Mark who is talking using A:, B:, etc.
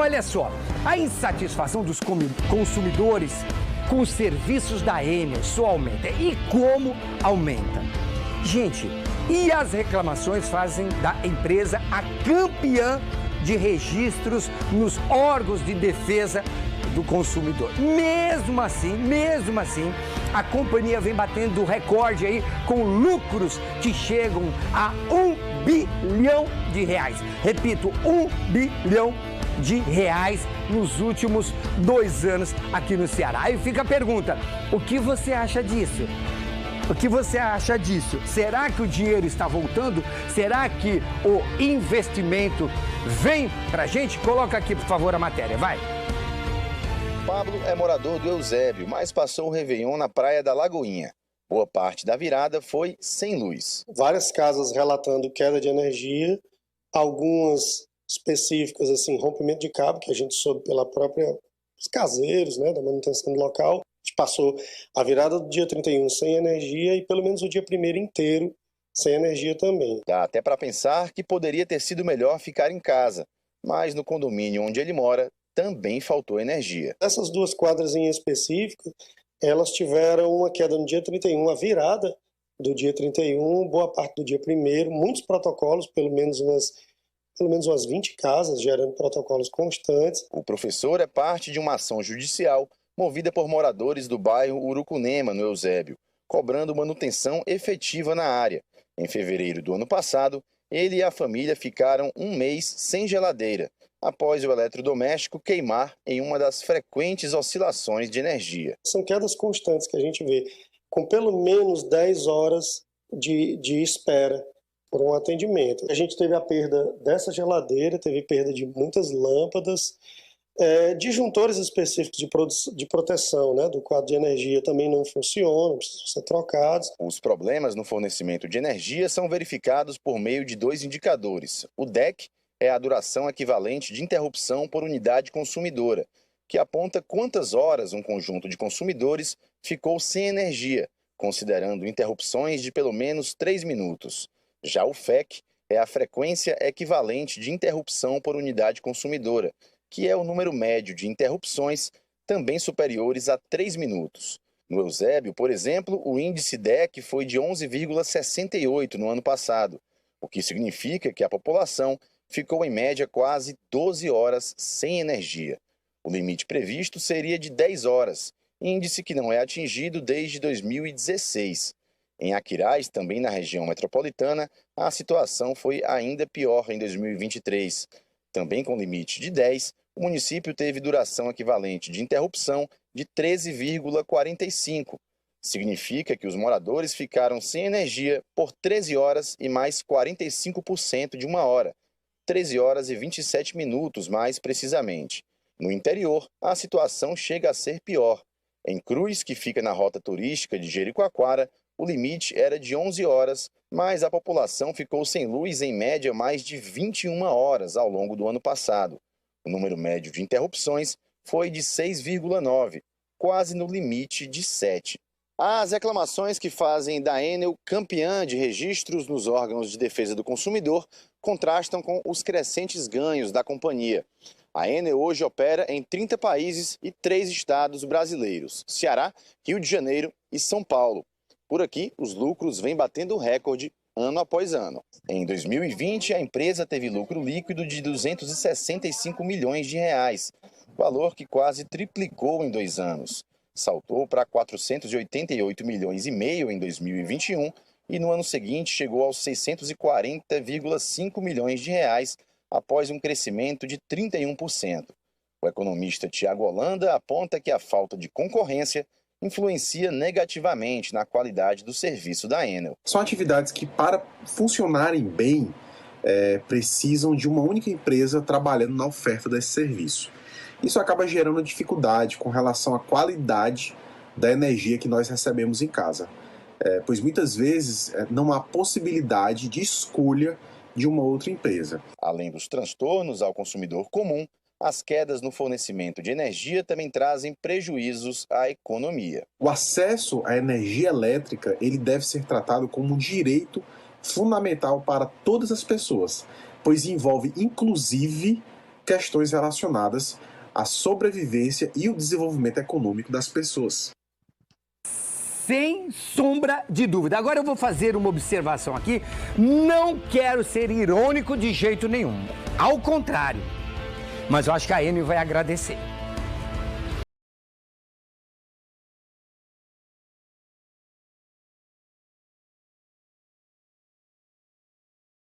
A: olha só, a insatisfação dos consumidores com os serviços da Enel só aumenta. E como aumenta? Gente, e as reclamações fazem da empresa a campeã de registros nos órgãos de defesa do consumidor. Mesmo assim, a companhia vem batendo recorde aí com lucros que chegam a R$1 bilhão. Repito, R$1 bilhão nos últimos 2 anos aqui no Ceará. Aí fica a pergunta, o que você acha disso? O que você acha disso? Será que o dinheiro está voltando? Será que o investimento vem pra gente? Coloca aqui, por favor, a matéria, vai.
B: Pablo é morador do Eusébio, mas passou o Réveillon na praia da Lagoinha. Boa parte da virada foi sem luz.
C: Várias casas relatando queda de energia, algumas específicas, assim, rompimento de cabo, que a gente soube pela própria os caseiros, né, da manutenção do local. A gente passou a virada do dia 31 sem energia e pelo menos o dia 1º inteiro sem energia também.
B: Dá até para pensar que poderia ter sido melhor ficar em casa, mas no condomínio onde ele mora também faltou energia.
C: Essas 2 quadras em específico, elas tiveram uma queda no dia 31, a virada do dia 31, boa parte do dia 1º, muitos protocolos, pelo menos umas 20 casas gerando protocolos constantes.
B: O professor é parte de uma ação judicial movida por moradores do bairro Urucunema, no Eusébio, cobrando manutenção efetiva na área. Em fevereiro do ano passado, ele e a família ficaram 1 mês sem geladeira, após o eletrodoméstico queimar em uma das frequentes oscilações de energia.
C: São quedas constantes que a gente vê, com pelo menos 10 horas de espera por um atendimento. A gente teve a perda dessa geladeira, teve perda de muitas lâmpadas, disjuntores específicos de proteção, né, do quadro de energia também não funcionam, precisam ser trocados.
B: Os problemas no fornecimento de energia são verificados por meio de 2 indicadores. O DEC é a duração equivalente de interrupção por unidade consumidora, que aponta quantas horas um conjunto de consumidores ficou sem energia, considerando interrupções de pelo menos 3 minutos. Já o FEC é a frequência equivalente de interrupção por unidade consumidora, que é o número médio de interrupções também superiores a 3 minutos. No Eusébio, por exemplo, o índice DEC foi de 11,68 no ano passado, o que significa que a população ficou em média quase 12 horas sem energia. O limite previsto seria de 10 horas, índice que não é atingido desde 2016. Em Aquiraz, também na região metropolitana, a situação foi ainda pior em 2023. Também com limite de 10, o município teve duração equivalente de interrupção de 13,45. Significa que os moradores ficaram sem energia por 13 horas e mais 45% de 1 hora, 13 horas e 27 minutos mais precisamente. No interior, a situação chega a ser pior. Em Cruz, que fica na rota turística de Jericoacoara, o limite era de 11 horas, mas a população ficou sem luz em média mais de 21 horas ao longo do ano passado. O número médio de interrupções foi de 6,9, quase no limite de 7. As reclamações que fazem da Enel campeã de registros nos órgãos de defesa do consumidor contrastam com os crescentes ganhos da companhia. A Enel hoje opera em 30 países e 3 estados brasileiros: Ceará, Rio de Janeiro e São Paulo. Por aqui, os lucros vêm batendo recorde ano após ano. Em 2020, a empresa teve lucro líquido de 265 milhões de reais, valor que quase triplicou em 2 anos. Saltou para 488 milhões e meio em 2021 e no ano seguinte chegou aos 640,5 milhões de reais após um crescimento de 31%. O economista Tiago Holanda aponta que a falta de concorrência influencia negativamente na qualidade do serviço da Enel.
D: São atividades que, para funcionarem bem, precisam de uma única empresa trabalhando na oferta desse serviço. Isso acaba gerando dificuldade com relação à qualidade da energia que nós recebemos em casa, pois muitas vezes não há possibilidade de escolha de uma outra empresa.
B: Além dos transtornos ao consumidor comum, as quedas no fornecimento de energia também trazem prejuízos à economia.
D: O acesso à energia elétrica ele deve ser tratado como um direito fundamental para todas as pessoas, pois envolve inclusive questões relacionadas à sobrevivência e o desenvolvimento econômico das pessoas.
A: Sem sombra de dúvida. Agora eu vou fazer uma observação aqui. Não quero ser irônico de jeito nenhum. Ao contrário. Mas eu acho que a Enel vai agradecer.